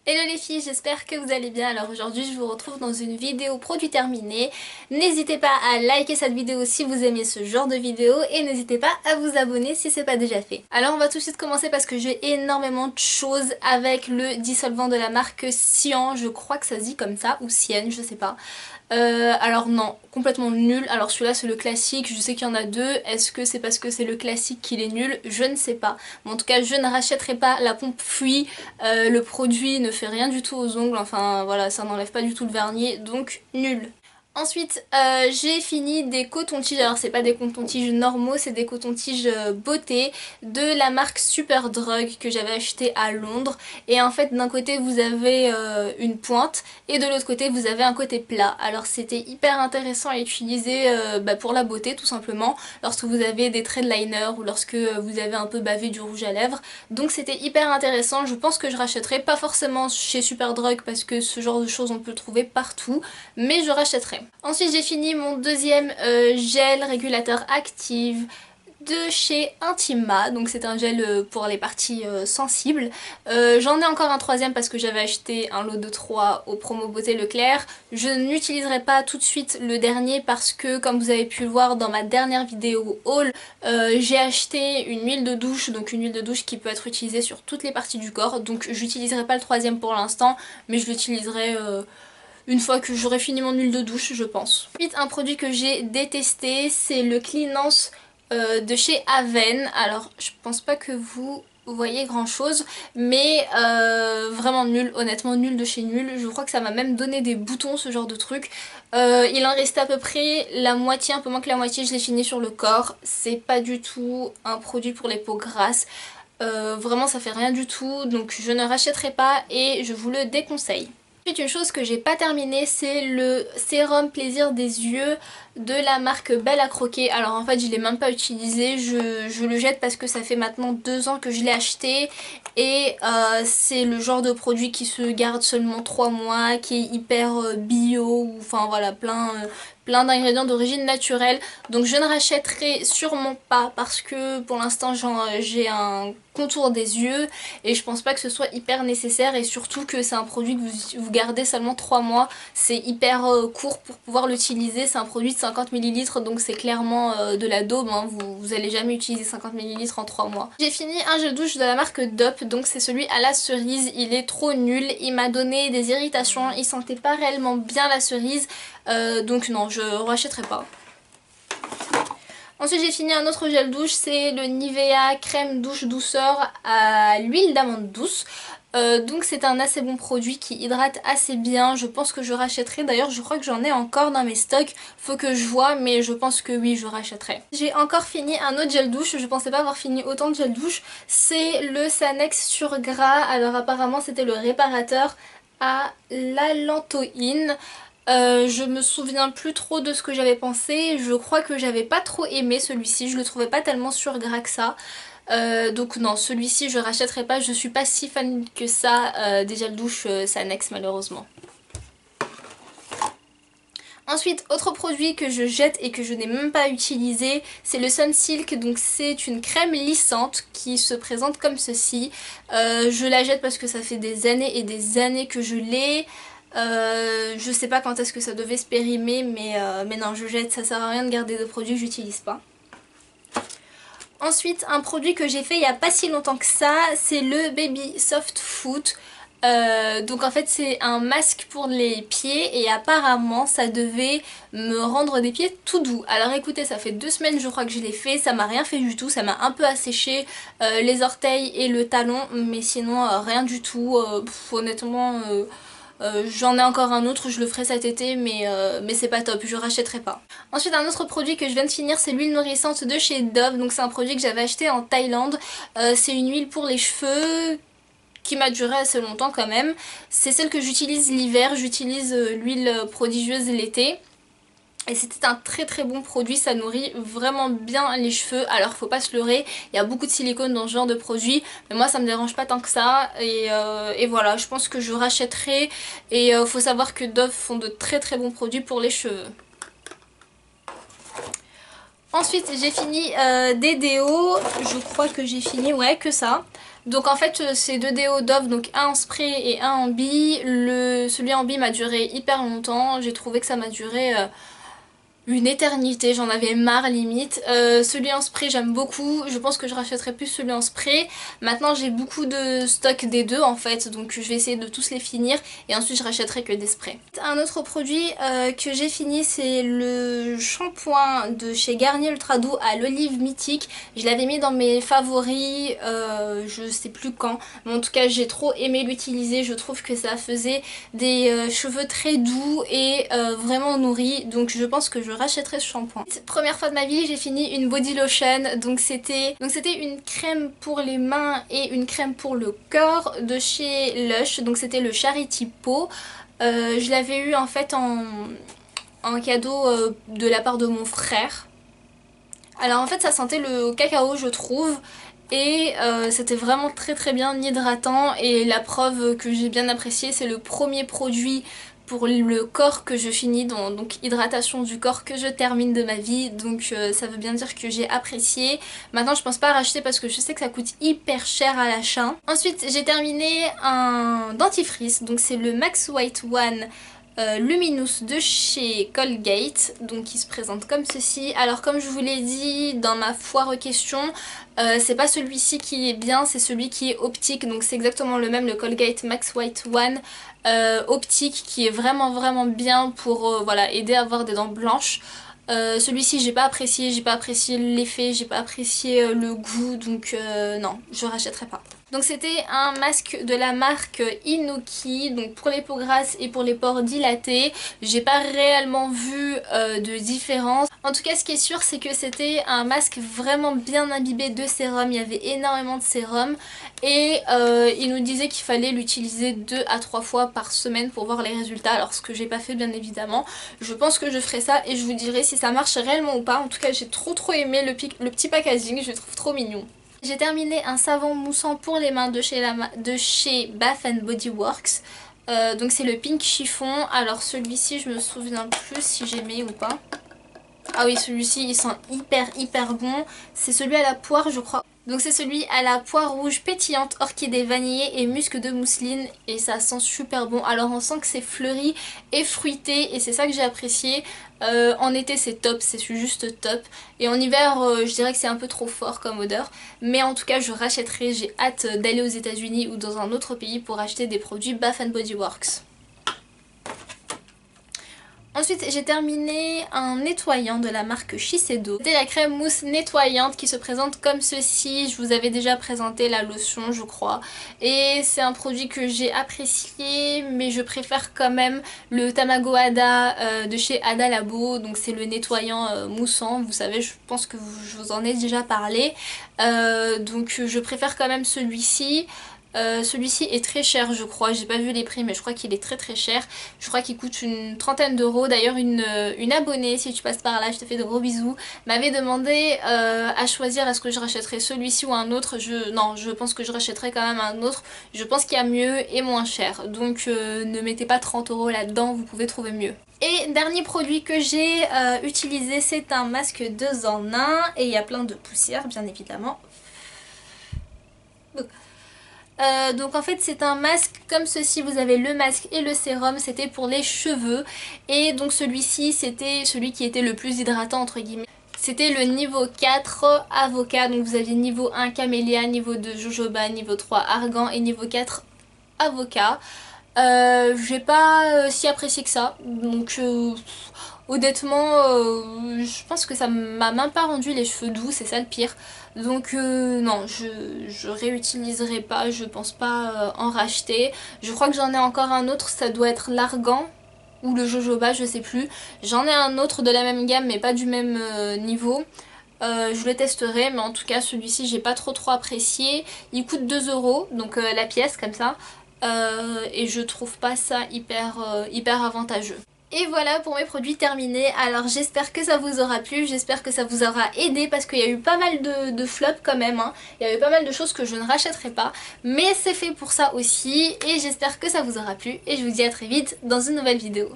Hello les filles, j'espère que vous allez bien. Alors aujourd'hui je vous retrouve dans une vidéo produit terminé. N'hésitez pas à liker cette vidéo si vous aimez ce genre de vidéo et n'hésitez pas à vous abonner si c'est pas déjà fait. Alors on va tout de suite commencer parce que j'ai énormément de choses avec le dissolvant de la marque Cyan, je crois que ça se dit comme ça, ou Sienne, je sais pas. Alors non, complètement nul. Alors celui-là c'est le classique, je sais qu'il y en a deux. Est-ce que c'est parce que c'est le classique qu'il est nul? Je ne sais pas. Mais en tout cas je ne rachèterai pas la pompe Fuit. Le produit ne fait rien du tout aux ongles, enfin voilà, ça n'enlève pas du tout le vernis, donc nul. Ensuite, j'ai fini des cotons-tiges. Alors c'est pas des cotons-tiges normaux, c'est des cotons-tiges beauté de la marque Superdrug que j'avais acheté à Londres. Et en fait d'un côté vous avez une pointe et de l'autre côté vous avez un côté plat. Alors c'était hyper intéressant à utiliser pour la beauté tout simplement, lorsque vous avez des traits de liner ou lorsque vous avez un peu bavé du rouge à lèvres. Donc c'était hyper intéressant, je pense que je rachèterai, pas forcément chez Superdrug parce que ce genre de choses on peut le trouver partout, mais je rachèterai. Ensuite j'ai fini mon deuxième gel régulateur active de chez Intima, donc c'est un gel pour les parties sensibles. J'en ai encore un troisième parce que j'avais acheté un lot de 3 au promo beauté Leclerc. Je n'utiliserai pas tout de suite le dernier parce que comme vous avez pu le voir dans ma dernière vidéo haul, j'ai acheté une huile de douche, donc une huile de douche qui peut être utilisée sur toutes les parties du corps, donc j'utiliserai pas le troisième pour l'instant, mais je l'utiliserai une fois que j'aurai fini mon huile de douche je pense. Ensuite un produit que j'ai détesté, c'est le Cleanance de chez Aven. Alors je pense pas que vous voyez grand chose, mais vraiment nul, honnêtement nul de chez nul. Je crois que ça m'a même donné des boutons ce genre de truc. Il en restait à peu près la moitié, un peu moins que la moitié, je l'ai fini sur le corps. C'est pas du tout un produit pour les peaux grasses. Vraiment ça fait rien du tout, donc je ne rachèterai pas et je vous le déconseille. Ensuite une chose que j'ai pas terminée, c'est le sérum plaisir des yeux de la marque Belle à Croquer. Alors en fait je l'ai même pas utilisé, je le jette parce que ça fait maintenant 2 ans que je l'ai acheté et c'est le genre de produit qui se garde seulement 3 mois, qui est hyper bio, enfin voilà plein d'ingrédients d'origine naturelle. Donc je ne rachèterai sûrement pas parce que pour l'instant j'ai un contour des yeux et je pense pas que ce soit hyper nécessaire, et surtout que c'est un produit que vous gardez seulement 3 mois. C'est hyper court pour pouvoir l'utiliser, c'est un produit de 50 ml donc c'est clairement de la daube, hein. Vous allez jamais utiliser 50 ml en 3 mois. J'ai fini un gel douche de la marque Dop, donc c'est celui à la cerise. Il est trop nul, il m'a donné des irritations, il sentait pas réellement bien la cerise, donc non je rachèterai pas. Ensuite j'ai fini un autre gel douche, c'est le Nivea crème douche douceur à l'huile d'amande douce. Donc c'est un assez bon produit qui hydrate assez bien, je pense que je rachèterai. D'ailleurs je crois que j'en ai encore dans mes stocks, faut que je vois, mais je pense que oui je rachèterai. J'ai encore fini un autre gel douche, je pensais pas avoir fini autant de gel douche, c'est le Sanex sur gras. Alors apparemment c'était le réparateur à l'allantoïne. Je me souviens plus trop de ce que j'avais pensé, je crois que j'avais pas trop aimé celui-ci, je le trouvais pas tellement surgras que ça. Donc non, celui-ci je rachèterai pas, je suis pas si fan que ça des gels douche Sanex malheureusement. Ensuite, autre produit que je jette et que je n'ai même pas utilisé, c'est le Sunsilk. Donc c'est une crème lissante qui se présente comme ceci. Je la jette parce que ça fait des années et des années que je l'ai. Je sais pas quand est-ce que ça devait se périmer, mais non, je jette, ça sert à rien de garder des produits que j'utilise pas. Ensuite, un produit que j'ai fait il n'y a pas si longtemps que ça, c'est le Baby Soft Foot. Donc en fait c'est un masque pour les pieds et apparemment ça devait me rendre des pieds tout doux. Alors écoutez, ça fait 2 semaines je crois que je l'ai fait, ça m'a rien fait du tout, ça m'a un peu asséché les orteils et le talon, mais sinon rien du tout. Honnêtement j'en ai encore un autre, je le ferai cet été, mais c'est pas top, je rachèterai pas. Ensuite un autre produit que je viens de finir, c'est l'huile nourrissante de chez Dove. Donc c'est un produit que j'avais acheté en Thaïlande, c'est une huile pour les cheveux qui m'a duré assez longtemps quand même. C'est celle que j'utilise l'hiver, j'utilise l'huile prodigieuse l'été. Et c'était un très très bon produit, ça nourrit vraiment bien les cheveux. Alors faut pas se leurrer, il y a beaucoup de silicone dans ce genre de produit, mais moi ça me dérange pas tant que ça. Et voilà, je pense que je rachèterai. Et faut savoir que Dove font de très très bons produits pour les cheveux. Ensuite j'ai fini des déos, je crois que j'ai fini, ouais, que ça. Donc en fait c'est deux déos Dove, donc un en spray et un en bille. Celui en bille m'a duré hyper longtemps, j'ai trouvé que ça m'a duré une éternité, j'en avais marre limite. Celui en spray j'aime beaucoup, je pense que je rachèterai plus celui en spray. Maintenant j'ai beaucoup de stock des deux en fait, donc je vais essayer de tous les finir et ensuite je rachèterai que des sprays. Un autre produit que j'ai fini, c'est le shampoing de chez Garnier Ultra Doux à l'olive mythique. Je l'avais mis dans mes favoris, je sais plus quand, mais en tout cas j'ai trop aimé l'utiliser. Je trouve que ça faisait des cheveux très doux et vraiment nourris, donc je pense que je rachèterai ce shampoing. Première fois de ma vie j'ai fini une body lotion, donc c'était une crème pour les mains et une crème pour le corps de chez Lush, donc c'était le Charity Pot. Je l'avais eu en fait en cadeau de la part de mon frère. Alors en fait ça sentait le cacao je trouve, et c'était vraiment très bien hydratant, et la preuve que j'ai bien apprécié, c'est le premier produit pour le corps que je finis, donc hydratation du corps que je termine de ma vie, donc ça veut bien dire que j'ai apprécié. Maintenant je pense pas à racheter parce que je sais que ça coûte hyper cher à l'achat. Ensuite j'ai terminé un dentifrice, donc c'est le Max White One Luminous de chez Colgate, donc qui se présente comme ceci. Alors comme je vous l'ai dit dans ma foire aux questions, c'est pas celui-ci qui est bien, c'est celui qui est optique, donc c'est exactement le même, le Colgate Max White One optique, qui est vraiment bien pour voilà, aider à avoir des dents blanches. Celui-ci j'ai pas apprécié l'effet, j'ai pas apprécié le goût, donc non, je rachèterai pas. Donc c'était un masque de la marque Inuki, donc pour les peaux grasses et pour les pores dilatés. J'ai pas réellement vu de différence. En tout cas ce qui est sûr c'est que c'était un masque vraiment bien imbibé de sérum, il y avait énormément de sérum et il nous disait qu'il fallait l'utiliser 2 à 3 fois par semaine pour voir les résultats, alors ce que j'ai pas fait bien évidemment. Je pense que je ferai ça et je vous dirai si ça marche réellement ou pas. En tout cas j'ai trop aimé le petit packaging, je le trouve trop mignon. J'ai terminé un savon moussant pour les mains de chez Bath and Body Works. Donc c'est le pink chiffon. Alors celui-ci je me souviens plus si j'aimais ou pas. Ah oui, celui-ci il sent hyper bon. C'est celui à la poire je crois. Donc c'est celui à la poire rouge pétillante, orchidée vanillée et musc de mousseline, et ça sent super bon. Alors on sent que c'est fleuri et fruité et c'est ça que j'ai apprécié. En été c'est top, c'est juste top, et en hiver je dirais que c'est un peu trop fort comme odeur, mais en tout cas je rachèterai. J'ai hâte d'aller aux États-Unis ou dans un autre pays pour acheter des produits Bath and Body Works. Ensuite j'ai terminé un nettoyant de la marque Shiseido. C'était la crème mousse nettoyante qui se présente comme ceci. Je vous avais déjà présenté la lotion je crois. Et c'est un produit que j'ai apprécié, mais je préfère quand même le Tamago Hada de chez Hada Labo. Donc c'est le nettoyant moussant. Vous savez, je pense que je vous en ai déjà parlé. Donc je préfère quand même celui-ci. Celui-ci est très cher je crois, j'ai pas vu les prix mais je crois qu'il est très cher. Je crois qu'il coûte une trentaine d'euros. D'ailleurs une abonnée, si tu passes par là, je te fais de gros bisous, m'avait demandé à choisir est-ce que je rachèterais celui-ci ou un autre. Non, je pense que je rachèterais quand même un autre. Je pense qu'il y a mieux et moins cher, donc ne mettez pas 30 euros là-dedans, vous pouvez trouver mieux. Et dernier produit que j'ai utilisé, c'est un masque 2 en 1 et il y a plein de poussière bien évidemment. Donc en fait c'est un masque comme ceci, vous avez le masque et le sérum, c'était pour les cheveux, et donc celui-ci c'était celui qui était le plus hydratant entre guillemets. C'était le niveau 4 avocat, donc vous aviez niveau 1 camélia, niveau 2 jojoba, niveau 3 argan et niveau 4 avocat. J'ai pas si apprécié que ça, donc honnêtement je pense que ça m'a même pas rendu les cheveux doux, c'est ça le pire. Donc non, je réutiliserai pas, je pense pas en racheter. Je crois que j'en ai encore un autre, ça doit être l'argan ou le jojoba, je sais plus. J'en ai un autre de la même gamme mais pas du même niveau. Je le testerai, mais en tout cas celui-ci j'ai pas trop apprécié. Il coûte 2 euros, donc la pièce comme ça. Et je trouve pas ça hyper avantageux. Et voilà pour mes produits terminés. Alors j'espère que ça vous aura plu, j'espère que ça vous aura aidé, parce qu'il y a eu pas mal de flops quand même, hein. Il y avait pas mal de choses que je ne rachèterai pas, mais c'est fait pour ça aussi, et j'espère que ça vous aura plu, et je vous dis à très vite dans une nouvelle vidéo.